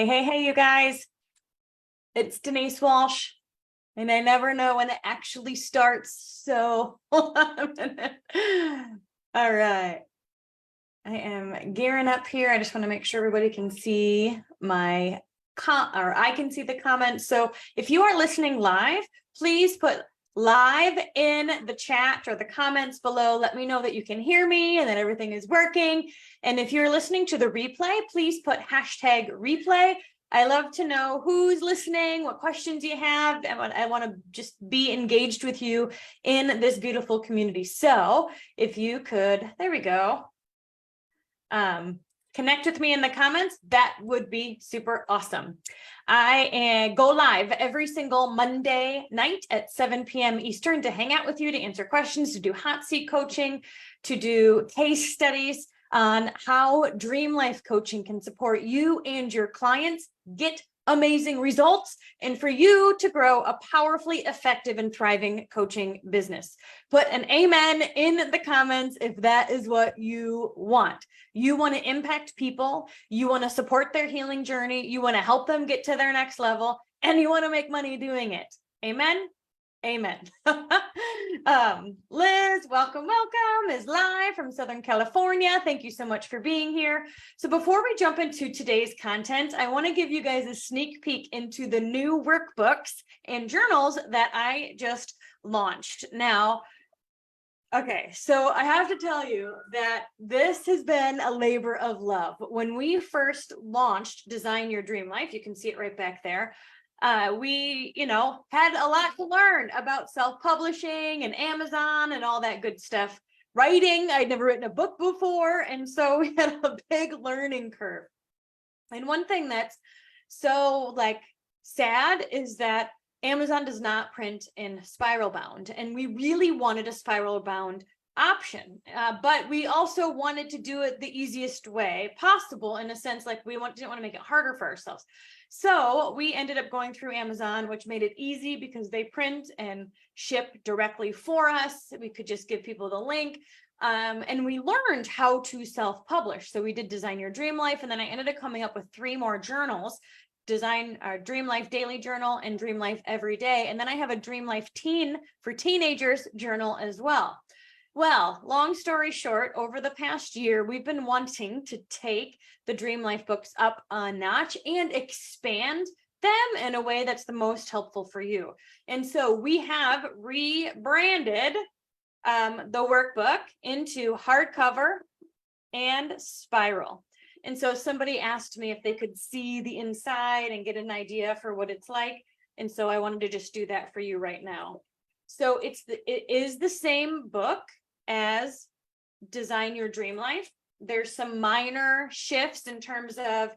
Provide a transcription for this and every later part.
Hey, you guys. It's Denise Walsh, and I never know when it actually starts. So, hold on a minute. All right. I am gearing up here. I just want to make sure everybody can see my or I can see the comments. So, if you are listening live, please put live in the chat or the comments below. Let me know that you can hear me and that everything is working. And if you're listening to the replay, please put hashtag replay. I love to know who's listening, what questions you have. I want to just be engaged with you in this beautiful community. So if you could, there we go. Connect with me in the comments. That would be super awesome. I go live every single Monday night at 7 p.m. Eastern to hang out with you, to answer questions, to do hot seat coaching, to do case studies on how Dream Life Coaching can support you and your clients get amazing results, and for you to grow a powerfully effective and thriving coaching business. Put an amen in the comments if that is what you want. You want to impact people, you want to support their healing journey, you want to help them get to their next level, and you want to make money doing it. Amen. Amen. Liz, welcome, is live from Southern California. Thank you so much for being here. So before we jump into today's content, I want to give you guys a sneak peek into the new workbooks and journals that I just launched. Now, okay, so I have to tell you that this has been a labor of love. When we first launched Design Your Dream Life, you can see it right back there. We, had a lot to learn about self-publishing and Amazon and all that good stuff. Writing, I'd never written a book before, and so we had a big learning curve. And one thing that's so sad is that Amazon does not print in spiral bound, and we really wanted a spiral bound option, but we also wanted to do it the easiest way possible, in a sense, didn't want to make it harder for ourselves. So we ended up going through Amazon, which made it easy because they print and ship directly for us. We could just give people the link. And we learned how to self-publish. So we did Design Your Dream Life, and then I ended up coming up with 3 more journals: Design our Dream Life Daily Journal and Dream Life Every Day. And then I have a Dream Life Teen for Teenagers journal as well. Well, long story short, over the past year, we've been wanting to take the Dream Life books up a notch and expand them in a way that's the most helpful for you. And so we have rebranded the workbook into hardcover and spiral. And so somebody asked me if they could see the inside and get an idea for what it's like. And so I wanted to just do that for you right now. So it is the same book as Design Your Dream Life. There's some minor shifts in terms of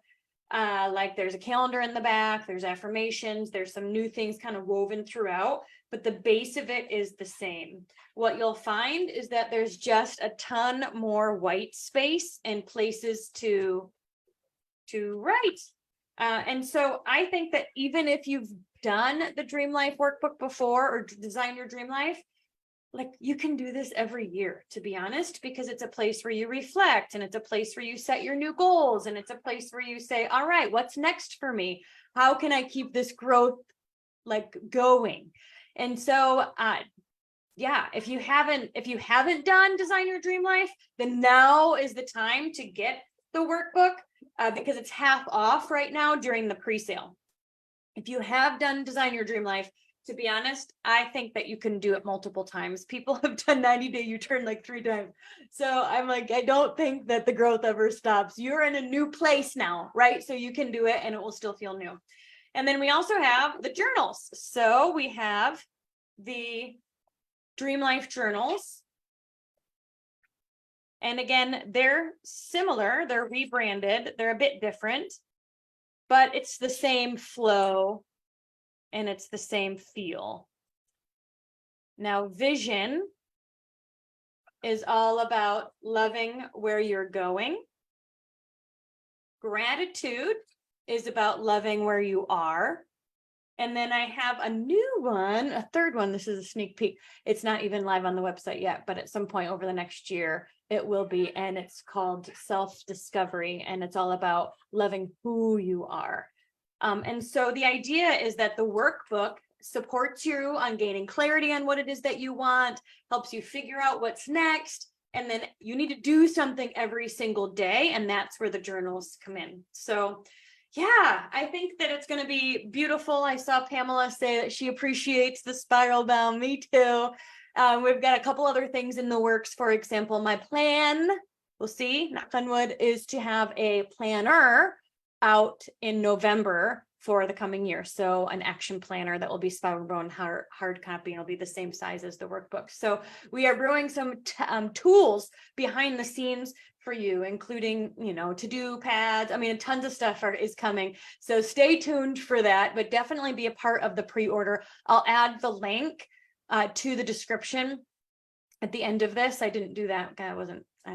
there's a calendar in the back, there's affirmations, there's some new things kind of woven throughout, but the base of it is the same. What you'll find is that there's just a ton more white space and places to write. And so I think that even if you've done the Dream Life workbook before or Design Your Dream Life, you can do this every year, to be honest, because it's a place where you reflect, and it's a place where you set your new goals, and it's a place where you say, all right, what's next for me? How can I keep this growth going? And so if you haven't done Design Your Dream Life, then now is the time to get the workbook, because it's half off right now during the pre-sale. If you have done Design Your Dream Life, to be honest, I think that you can do it multiple times. People have done 90-day U-turn 3 times. So I'm I don't think that the growth ever stops. You're in a new place now, right? So you can do it and it will still feel new. And then we also have the journals. So we have the Dream Life journals. And again, they're similar. They're rebranded. They're a bit different, but it's the same flow and it's the same feel. Now, vision is all about loving where you're going. Gratitude is about loving where you are. And then I have a new one, a third one. This is a sneak peek. It's not even live on the website yet, but at some point over the next year, it will be. And it's called Self-Discovery. And it's all about loving who you are. And so the idea is that the workbook supports you on gaining clarity on what it is that you want, helps you figure out what's next. And then you need to do something every single day. And that's where the journals come in. So yeah, I think that it's going to be beautiful. I saw Pamela say that she appreciates the spiral bound. Me too. We've got a couple other things in the works. For example, my plan, we'll see, knock on wood, is to have a planner out in November for the coming year. So an action planner that will be spiral bound hard copy, and it'll be the same size as the workbook. So we are brewing some tools behind the scenes for you, including, to-do pads. I mean, tons of stuff is coming. So stay tuned for that, but definitely be a part of the pre-order. I'll add the link to the description at the end of this. I didn't do that. I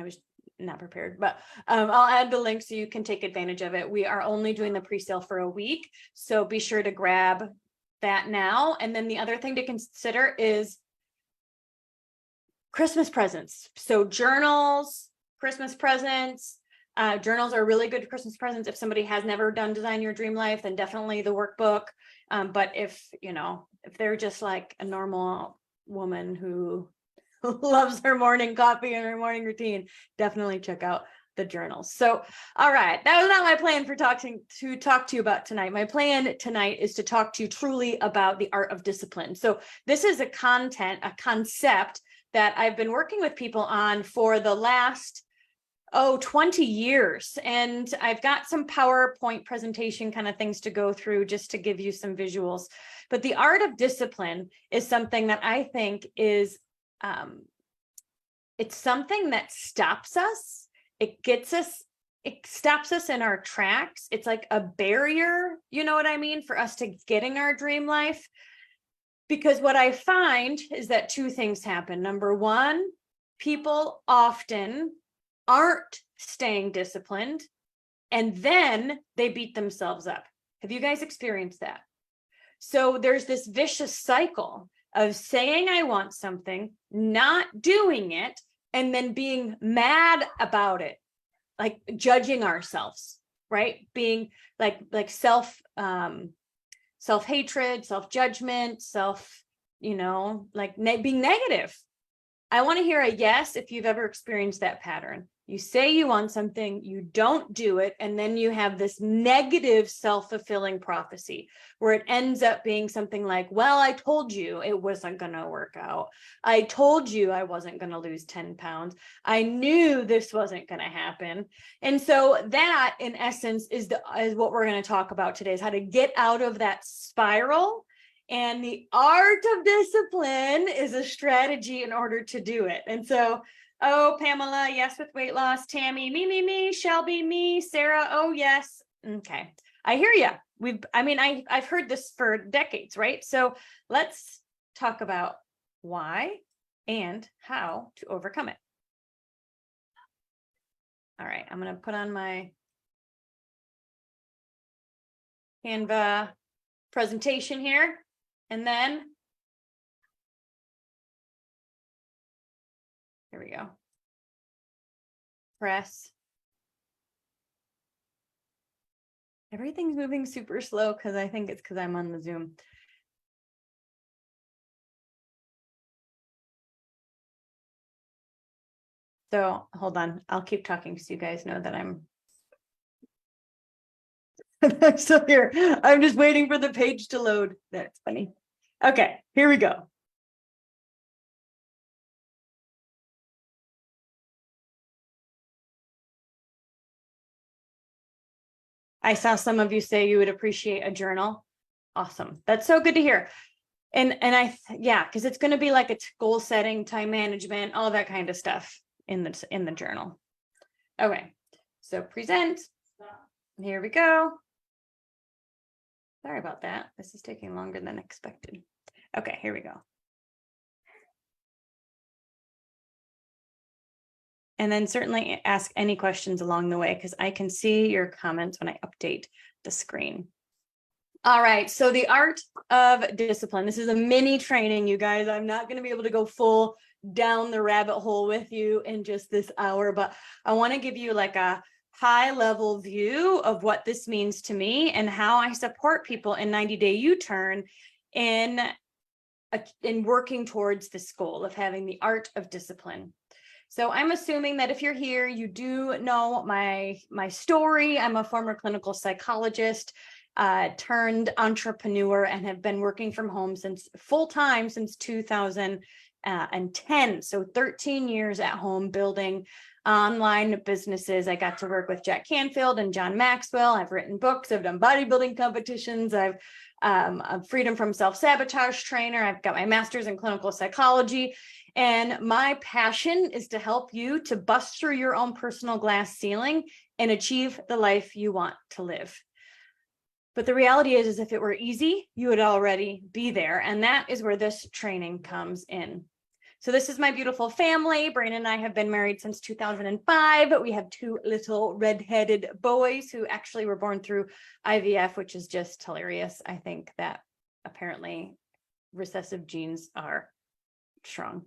was not prepared, but I'll add the link so you can take advantage of it. We are only doing the pre-sale for a week, so be sure to grab that now. And then the other thing to consider is Christmas presents. So journals, Christmas presents. Journals are really good Christmas presents. If somebody has never done Design Your Dream Life, then definitely the workbook. But if they're just like a normal woman who loves her morning coffee and her morning routine, definitely check out the journals. So, all right, that was not my plan for talk to you about tonight. My plan tonight is to talk to you truly about the art of discipline. So this is a concept that I've been working with people on for the last 20 years. And I've got some PowerPoint presentation kind of things to go through just to give you some visuals. But the art of discipline is something that I think is, it's something that stops us. It stops us in our tracks. It's like a barrier, you know what I mean, for us to getting our dream life. Because what I find is that two things happen. Number one, people often aren't staying disciplined, and then they beat themselves up. Have you guys experienced that? So there's this vicious cycle of saying I want something, not doing it, and then being mad about it, like judging ourselves, right? Being like self-hatred, self-judgment, being negative. I want to hear a yes if you've ever experienced that pattern. You say you want something, you don't do it, and then you have this negative self-fulfilling prophecy where it ends up being something like, well, I told you it wasn't going to work out. I told you I wasn't going to lose 10 pounds. I knew this wasn't going to happen. And so that, in essence, is what we're going to talk about today, is how to get out of that spiral. And the art of discipline is a strategy in order to do it. And so, Pamela, yes, with weight loss. Tammy, me, Shelby, me, Sarah, oh, yes. Okay, I hear you. I've heard this for decades, right? So let's talk about why and how to overcome it. All right, I'm going to put on my Canva presentation here. And then, here we go. Press. Everything's moving super slow because I think it's because I'm on the Zoom. So hold on, I'll keep talking so you guys know that I'm still here. I'm just waiting for the page to load. That's funny. Okay, here we go. I saw some of you say you would appreciate a journal. Awesome. That's so good to hear. And because it's going to be like a goal setting, time management, all that kind of stuff in the journal. Okay, so present. Here we go. Sorry about that. This is taking longer than expected. Okay, here we go. And then certainly ask any questions along the way, because I can see your comments when I update the screen. All right, so the art of discipline. This is a mini training, you guys. I'm not going to be able to go full down the rabbit hole with you in just this hour, but I want to give you like a high level view of what this means to me and how I support people in 90-day U-turn in working towards this goal of having the art of discipline. So I'm assuming that if you're here, you do know my story. I'm a former clinical psychologist turned entrepreneur and have been working from home since full-time since 2010. So 13 years at home building online businesses. I got to work with Jack Canfield and John Maxwell. I've written books. I've done bodybuilding competitions. I've a freedom from self-sabotage trainer. I've got my master's in clinical psychology. And my passion is to help you to bust through your own personal glass ceiling and achieve the life you want to live. But the reality is if it were easy, you would already be there. And that is where this training comes in. So this is my beautiful family. Brandon and I have been married since 2005. We have 2 little redheaded boys who actually were born through IVF, which is just hilarious. I think that apparently recessive genes are strong.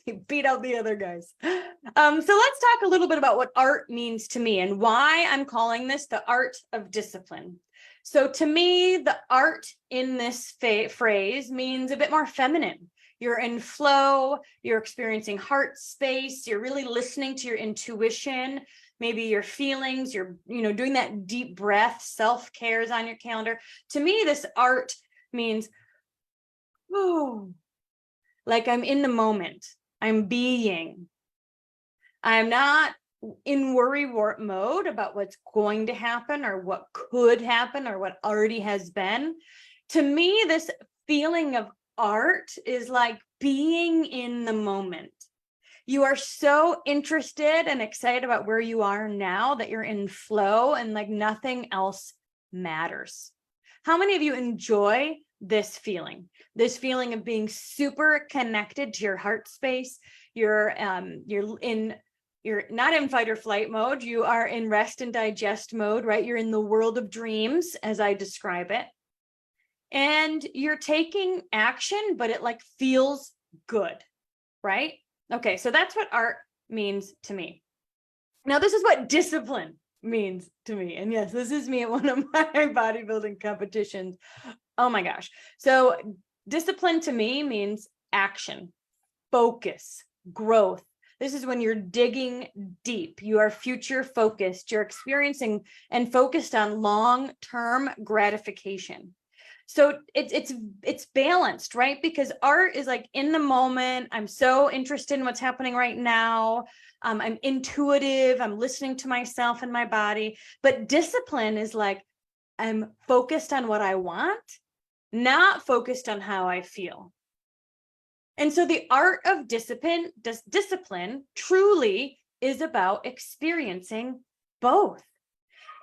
He beat out the other guys. So let's talk a little bit about what art means to me and why I'm calling this the art of discipline. So to me, the art in this phrase means a bit more feminine. You're in flow, you're experiencing heart space, you're really listening to your intuition, maybe your feelings, you're doing that deep breath, self-care is on your calendar. To me, this art means, oh, like I'm in the moment, I'm being. I'm not in worry mode about what's going to happen or what could happen or what already has been. To me, this feeling of art is like being in the moment. You are so interested and excited about where you are now that you're in flow and like nothing else matters. How many of you enjoy this feeling of being super connected to your heart space? You're not in fight or flight mode. You are in rest and digest mode, right? You're in the world of dreams, as I describe it. And you're taking action, but it like feels good, right? Okay, so that's what art means to me. Now, this is what discipline means to me. And yes, this is me at one of my bodybuilding competitions. Oh my gosh. So discipline to me means action, focus, growth. This is when you're digging deep. You are future focused. You're experiencing and focused on long-term gratification. So it's balanced, right? Because art is like in the moment. I'm so interested in what's happening right now. I'm intuitive. I'm listening to myself and my body. But discipline is like, I'm focused on what I want, not focused on how I feel. And so the art of discipline truly is about experiencing both.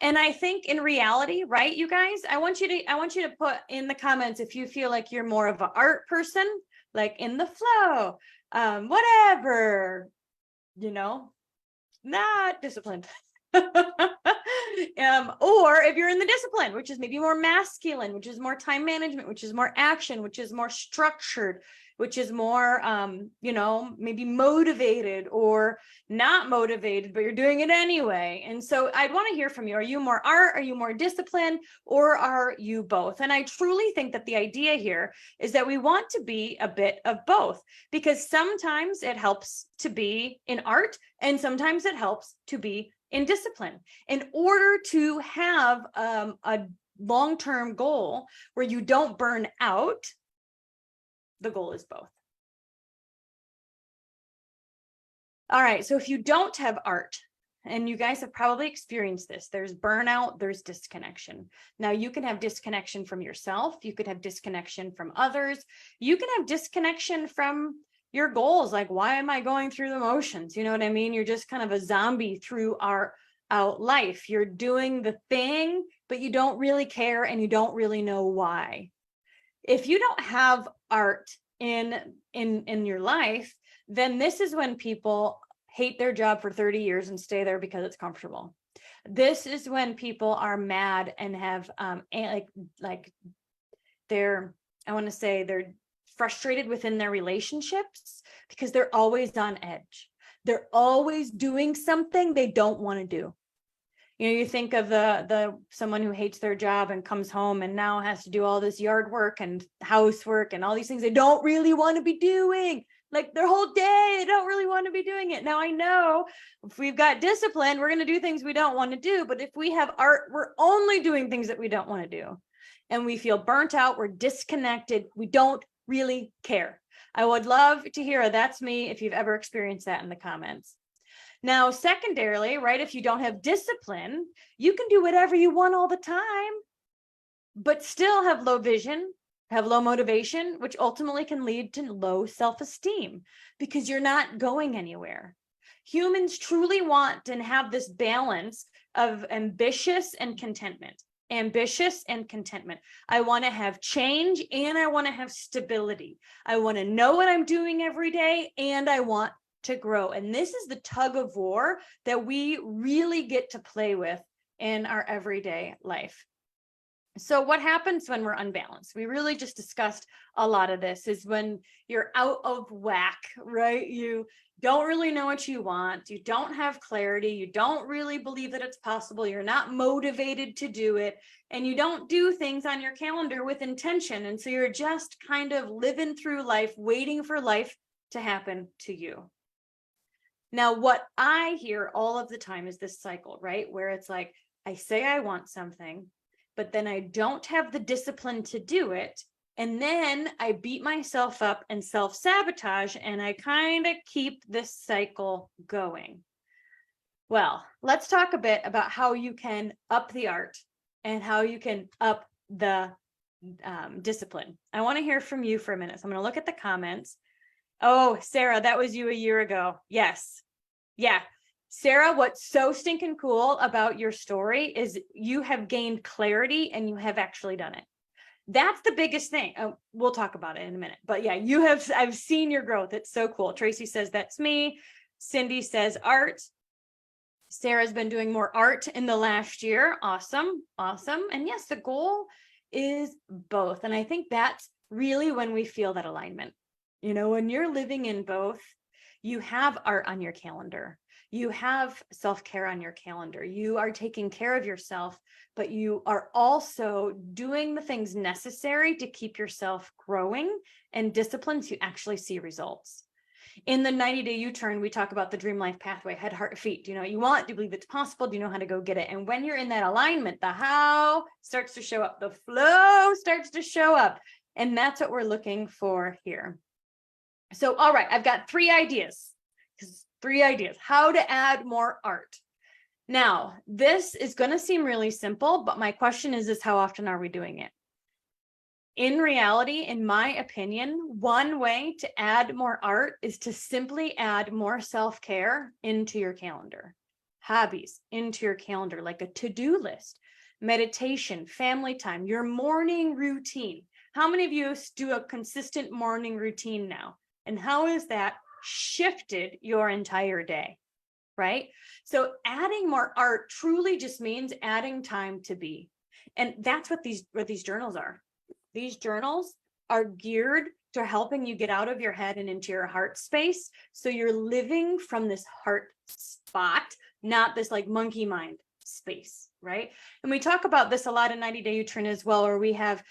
And I think in reality, right, you guys, I want you to put in the comments if you feel like you're more of an art person, like in the flow, whatever, not disciplined. Or if you're in the discipline, which is maybe more masculine, which is more time management, which is more action, which is more structured, which is more, maybe motivated or not motivated, but you're doing it anyway. And so I'd want to hear from you. Are you more art? Are you more discipline? Or are you both? And I truly think that the idea here is that we want to be a bit of both, because sometimes it helps to be in art and sometimes it helps to be in discipline. In order to have a long-term goal where you don't burn out, the goal is both. All right, so if you don't have art, and you guys have probably experienced this, there's burnout, there's disconnection. Now you can have disconnection from yourself, you could have disconnection from others, you can have disconnection from your goals, like why am I going through the motions? You know what I mean? You're just kind of a zombie through our life. You're doing the thing, but you don't really care and you don't really know why. If you don't have art in your life, then this is when people hate their job for 30 years and stay there because it's comfortable. This is when people are mad and have they're, I want to say they're frustrated within their relationships because they're always on edge. They're always doing something they don't want to do. You know, you think of the someone who hates their job and comes home and now has to do all this yard work and housework and all these things they don't really want to be doing. Like their whole day, they don't really want to be doing it. Now, I know if we've got discipline, we're going to do things we don't want to do. But if we have art, we're only doing things that we don't want to do. And we feel burnt out, we're disconnected, we don't really care. I would love to hear that's me if you've ever experienced that in the comments. Now, secondarily, right, if you don't have discipline, you can do whatever you want all the time, but still have low vision, have low motivation, which ultimately can lead to low self-esteem because you're not going anywhere. Humans truly want and have this balance of ambitious and contentment. Ambitious and contentment. I want to have change and I want to have stability. I want to know what I'm doing every day and I want to grow. And this is the tug of war that we really get to play with in our everyday life. So what happens when we're unbalanced? We really just discussed a lot of this is when you're out of whack, right? You don't really know what you want. You don't have clarity. You don't really believe that it's possible. You're not motivated to do it. And you don't do things on your calendar with intention. And so you're just kind of living through life, waiting for life to happen to you. Now, what I hear all of the time is this cycle, right? Where it's like, I say I want something, but then I don't have the discipline to do it. And then I beat myself up and self-sabotage, and I kind of keep this cycle going. Well, let's talk a bit about how you can up the art and how you can up the discipline. I want to hear from you for a minute. So I'm going to look at the comments. Oh, Sarah, that was you a year ago. Yes. Yeah. Sarah, what's so stinking cool about your story is you have gained clarity and you have actually done it. That's the biggest thing. Oh, we'll talk about it in a minute. But yeah, I've seen your growth. It's so cool. Tracy says, that's me. Cindy says art. Sarah's been doing more art in the last year. Awesome. Awesome. And yes, the goal is both. And I think that's really when we feel that alignment. You know, when you're living in both, you have art on your calendar. You have self-care on your calendar. You are taking care of yourself, but you are also doing the things necessary to keep yourself growing and disciplined so you actually see results. In the 90-day U-turn, we talk about the dream life pathway, head, heart, feet. Do you know what you want? Do you believe it's possible? Do you know how to go get it? And when you're in that alignment, the how starts to show up, the flow starts to show up. And that's what we're looking for here. So, all right, I've got 3 ideas. 3 ideas, how to add more art. Now, this is going to seem really simple, but my question is how often are we doing it? In reality, in my opinion, one way to add more art is to simply add more self-care into your calendar, hobbies into your calendar, like a to-do list, meditation, family time, your morning routine. How many of you do a consistent morning routine now? And how is that shifted your entire day, right? So adding more art truly just means adding time to be. And that's what these journals are. These journals are geared to helping you get out of your head and into your heart space. So you're living from this heart spot, not this like monkey mind space, right? And we talk about this a lot in 90-day U-turn as well, where we have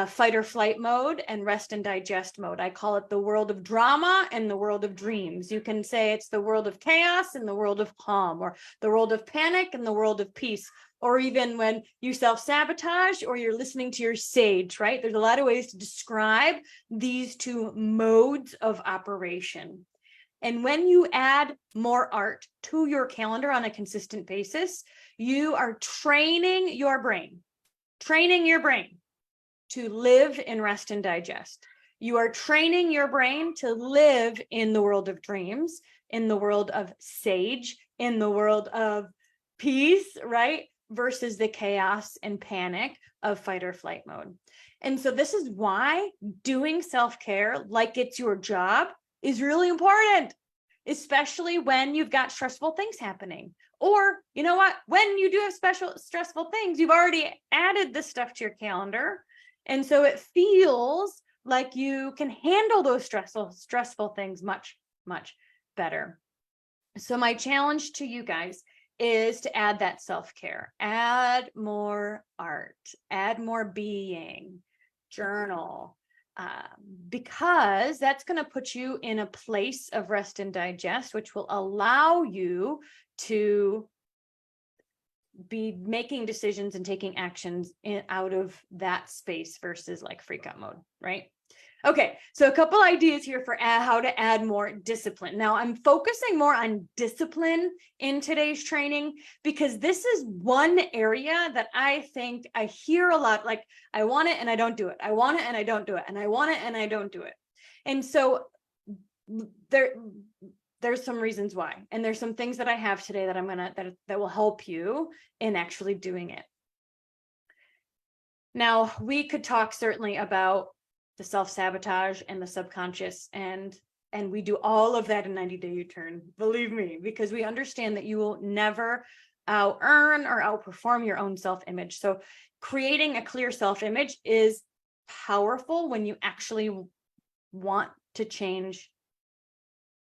fight or flight mode and rest and digest mode. I call it the world of drama and the world of dreams. You can say it's the world of chaos and the world of calm, or the world of panic and the world of peace, or even when you self-sabotage or you're listening to your sage, right? There's a lot of ways to describe these 2 modes of operation. And when you add more art to your calendar on a consistent basis, you are training your brain to live in rest and digest. You are training your brain to live in the world of dreams, in the world of sage, in the world of peace, right? Versus the chaos and panic of fight or flight mode. And so this is why doing self-care like it's your job is really important, especially when you've got stressful things happening, Or, you know what, when you do have special stressful things, you've already added this stuff to your calendar. And so it feels like you can handle those stressful things much, much better. So my challenge to you guys is to add that self-care, add more art, add more being, journal, because that's going to put you in a place of rest and digest, which will allow you to be making decisions and taking actions out of that space versus like freak out mode, right? Okay, so a couple ideas here for how to add more discipline. Now, I'm focusing more on discipline in today's training because this is one area that I think I hear a lot, like, I want it and I don't do it. I want it and I don't do it. And I want it and I don't do it. And so there's some reasons why. And there's some things that I have today that that will help you in actually doing it. Now, we could talk certainly about the self-sabotage and the subconscious, and we do all of that in 90-day U-turn, believe me, because we understand that you will never out-earn or outperform your own self-image. So creating a clear self-image is powerful when you actually want to change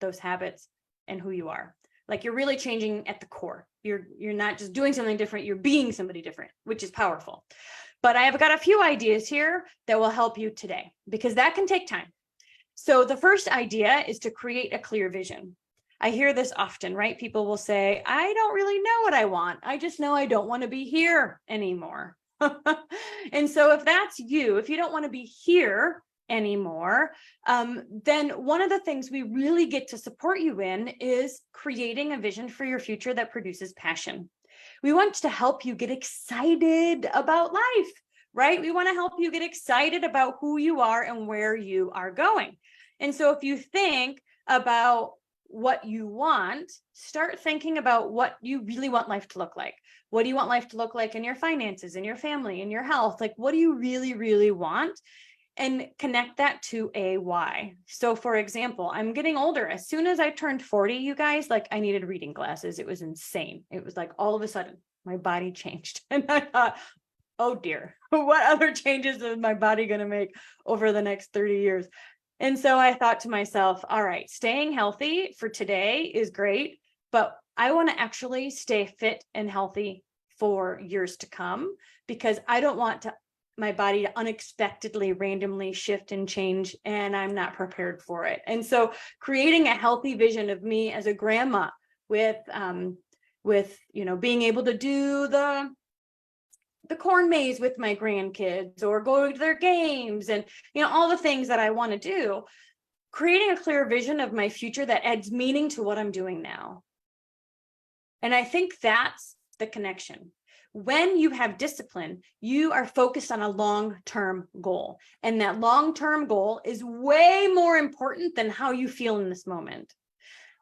those habits and who you are. Like, you're really changing at the core. You're not just doing something different, you're being somebody different, which is powerful. But I have got a few ideas here that will help you today, because that can take time. So the first idea is to create a clear vision. I hear this often, right? People will say, I don't really know what I want. I just know I don't want to be here anymore. And so if that's you, if you don't want to be here anymore, then one of the things we really get to support you in is creating a vision for your future that produces passion. We want to help you get excited about life, right? We want to help you get excited about who you are and where you are going. And so if you think about what you want, start thinking about what you really want life to look like. What do you want life to look like in your finances, in your family, in your health? Like, what do you really, really want? And connect that to a why. So for example, I'm getting older. As soon as I turned 40, you guys, like, I needed reading glasses. It was insane. It was like all of a sudden my body changed. And I thought, oh dear, what other changes is my body going to make over the next 30 years? And so I thought to myself, all right, staying healthy for today is great, but I want to actually stay fit and healthy for years to come, because I don't want my body to unexpectedly randomly shift and change, and I'm not prepared for it. And so creating a healthy vision of me as a grandma with being able to do the corn maze with my grandkids, or go to their games, and all the things that I want to do, creating a clear vision of my future that adds meaning to what I'm doing now. And I think that's the connection. When you have discipline, you are focused on a long-term goal. And that long-term goal is way more important than how you feel in this moment.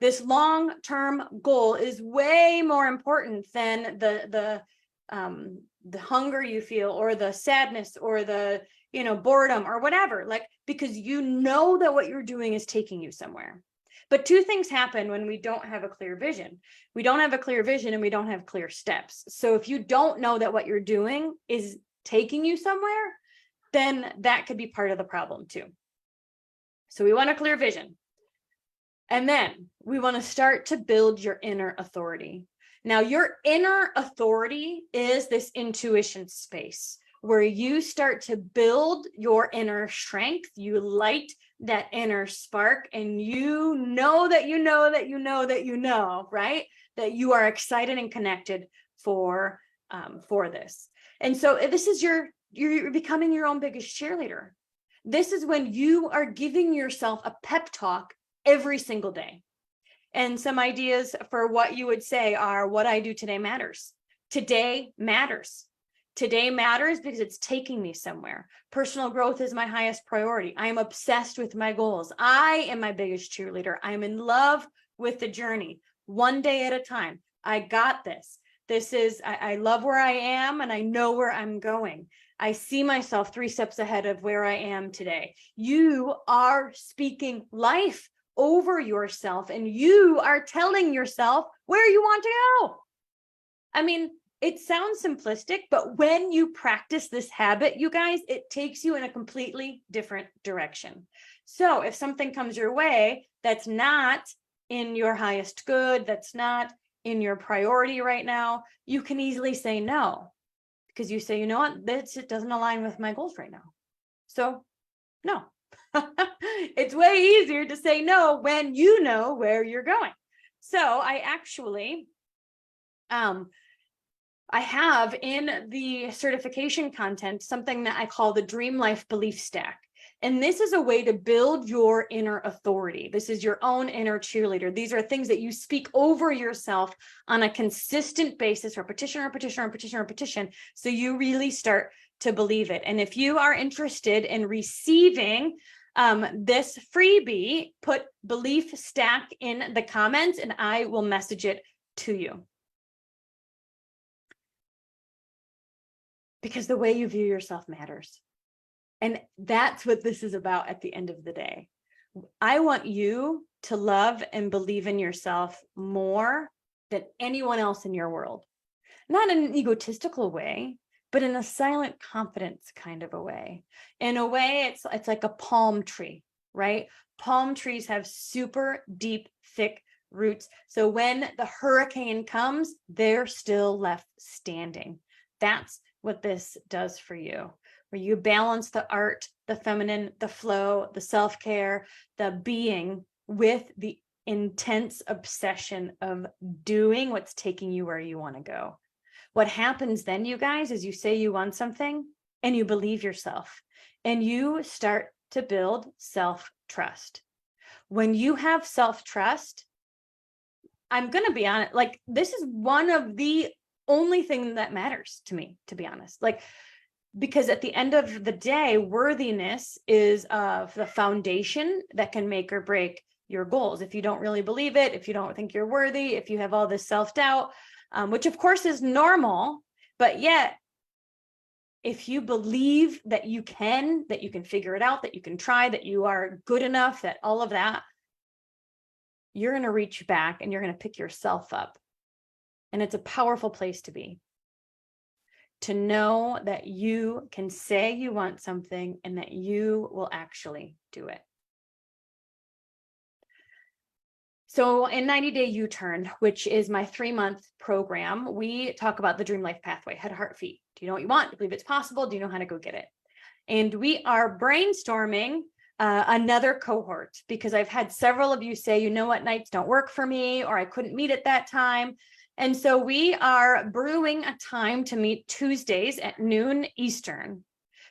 This long-term goal is way more important than the hunger you feel, or the sadness, or the boredom, or whatever, because you know that what you're doing is taking you somewhere. But two things happen when we don't have a clear vision. We don't have a clear vision, and we don't have clear steps. So if you don't know that what you're doing is taking you somewhere, then that could be part of the problem too. So we want a clear vision. And then we want to start to build your inner authority. Now, your inner authority is this intuition space where you start to build your inner strength. You light that inner spark, and you know that you know that you know that you know, right? That you are excited and connected for this. And so this is you're becoming your own biggest cheerleader. This is when you are giving yourself a pep talk every single day. And some ideas for what you would say are, what I do today matters. Today matters. Today matters because it's taking me somewhere. Personal growth is my highest priority. I am obsessed with my goals. I am my biggest cheerleader. I'm in love with the journey, one day at a time. I got this. I love where I am, and I know where I'm going. I see myself 3 steps ahead of where I am today. You are speaking life over yourself, and you are telling yourself where you want to go. I mean, it sounds simplistic, but when you practice this habit, you guys, it takes you in a completely different direction. So if something comes your way that's not in your highest good, that's not in your priority right now, you can easily say no, because you say, you know what, it doesn't align with my goals right now. So no. It's way easier to say no when you know where you're going. So I actually, I have in the certification content something that I call the Dream Life Belief Stack. And this is a way to build your inner authority. This is your own inner cheerleader. These are things that you speak over yourself on a consistent basis, repetition, repetition, repetition, repetition. So you really start to believe it. And if you are interested in receiving this freebie, put belief stack in the comments and I will message it to you. Because the way you view yourself matters. And that's what this is about at the end of the day. I want you to love and believe in yourself more than anyone else in your world. Not in an egotistical way, but in a silent confidence kind of a way. In a way, it's like a palm tree, right? Palm trees have super deep, thick roots. So when the hurricane comes, they're still left standing. That's what this does for you, where you balance the art, the feminine, the flow, the self-care, the being with the intense obsession of doing what's taking you where you want to go. What happens then, you guys, is you say you want something and you believe yourself and you start to build self-trust. When you have self-trust, I'm going to be honest, like this is one of the only thing that matters to me, to be honest, like, because at the end of the day, worthiness is the foundation that can make or break your goals. If you don't really believe it, if you don't think you're worthy, if you have all this self-doubt, which of course is normal, but yet if you believe that you can figure it out, that you can try, that you are good enough, that all of that, you're going to reach back and you're going to pick yourself up. And it's a powerful place to be. To know that you can say you want something and that you will actually do it. So in 90 Day U-Turn, which is my 3-month program, we talk about the Dream Life Pathway, head, heart, feet. Do you know what you want? Do you believe it's possible? Do you know how to go get it? And we are brainstorming another cohort, because I've had several of you say, you know what, nights don't work for me, or I couldn't meet at that time. And so we are brewing a time to meet Tuesdays at noon Eastern.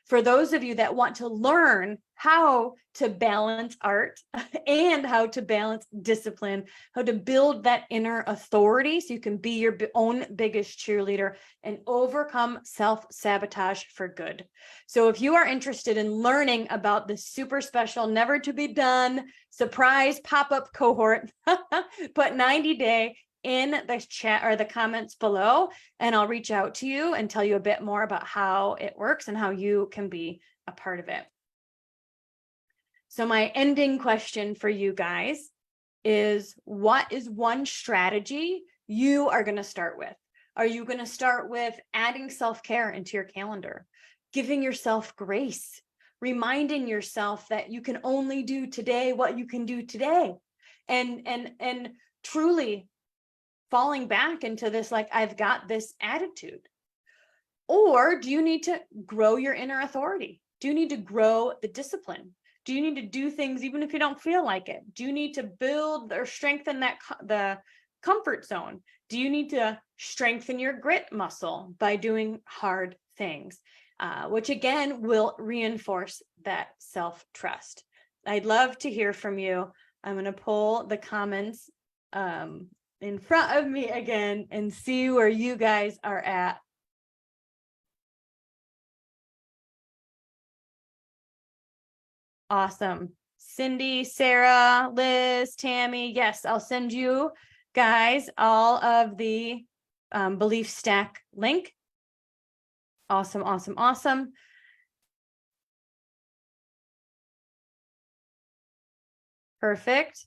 For those of you that want to learn how to balance art and how to balance discipline, how to build that inner authority so you can be your own biggest cheerleader and overcome self-sabotage for good. So if you are interested in learning about this super special, never to be done, surprise pop-up cohort, put 90 Day in the chat or the comments below, and I'll reach out to you and tell you a bit more about how it works and how you can be a part of it. So my ending question for you guys is, what is one strategy you are going to start with? Are you going to start with adding self-care into your calendar, giving yourself grace, reminding yourself that you can only do today what you can do today, and truly falling back into this, like, I've got this attitude? Or do you need to grow your inner authority? Do you need to grow the discipline? Do you need to do things even if you don't feel like it? Do you need to build or strengthen the comfort zone? Do you need to strengthen your grit muscle by doing hard things, which again will reinforce that self-trust? I'd love to hear from you. I'm going to pull the comments in front of me again and see where you guys are at. Awesome. Cindy, Sarah, Liz, Tammy. Yes, I'll send you guys all of the belief stack link. Awesome, awesome, awesome. Perfect.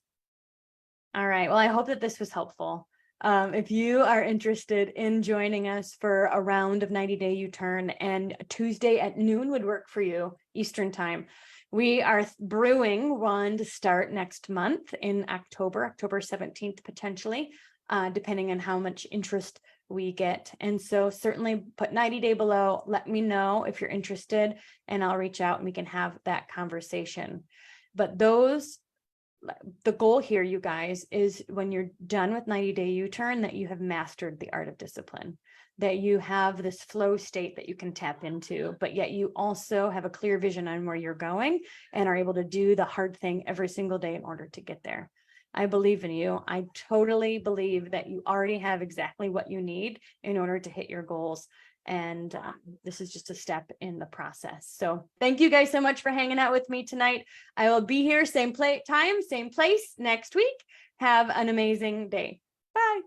All right. Well, I hope that this was helpful. If you are interested in joining us for a round of 90-day U-turn, and Tuesday at noon would work for you, Eastern time. We are brewing one to start next month in October 17th, potentially, depending on how much interest we get. And so certainly put 90-day below, let me know if you're interested, and I'll reach out and we can have that conversation. But the goal here, you guys, is when you're done with 90-day U-turn, that you have mastered the art of discipline, that you have this flow state that you can tap into, but yet you also have a clear vision on where you're going and are able to do the hard thing every single day in order to get there. I believe in you. I totally believe that you already have exactly what you need in order to hit your goals. And this is just a step in the process. So thank you guys so much for hanging out with me tonight. I will be here, same time, same place next week. Have an amazing day. Bye.